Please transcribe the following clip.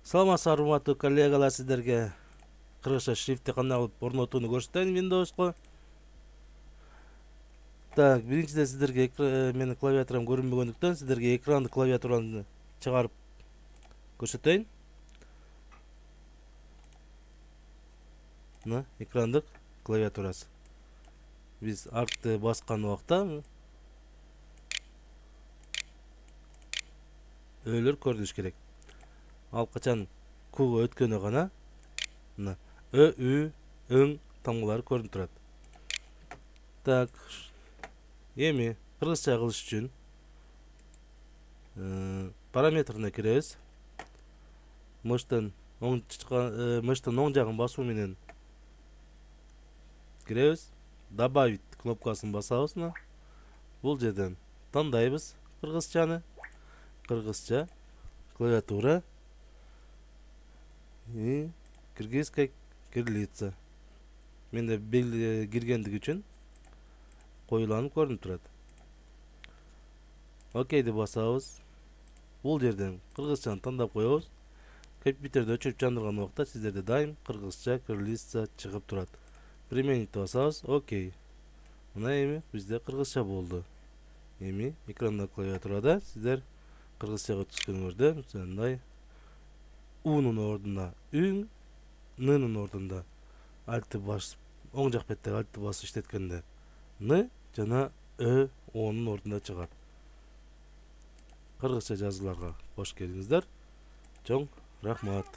Саламатсыздар урматтуу коллегалар, сиздерге кыргызча шрифтти кандай кылып орнотууну көрсөтөйүн Windows'ко. Так, биринчиден сиздерге менин клавиатурам көрүнбөгөндүктөн сиздерге экранды клавиатураны чыгарып көрсөтөйүн. Мына экрандык клавиатурасы. Биз артты баскан убакта өөлөр көрүнүш керек. Ал качан куга өткөнү гана мына Ö, Ü, Ың тамгалары көрүнүп турат. Так, эми кыргызча кылыш үчүн параметрына киребиз. Мыштын оң жагын басуу менен киребиз. Добавить кнопкасын басабыз. Бул жерден тандайбыз кыргызчаны. Кыргызча клавиатура и кыргызская кириллица. Менде киргендиги үчүн коюланып көрүнүп турат. Окейди басабыз. Бул жерден кыргызчаны тандап коебуз. Компьютерди өчүрүп жандырган убакта сиздерде дайым кыргызча кириллица чыгып турат. Применить басабыз. Окей. Мына эми бизде кыргызча болду. Эми экранда клавиатурада сиздер кыргызчага түшкөнүңөрдө мындай У'нун ордуна Үң, Н'нын ордуна альтты басып, оң жак беттеги альтты басып иштеткенде Н жана Ö O'нун ордуна чыгат. Кыргызча жазууларга кош келиңиздер. Чоң рахмат.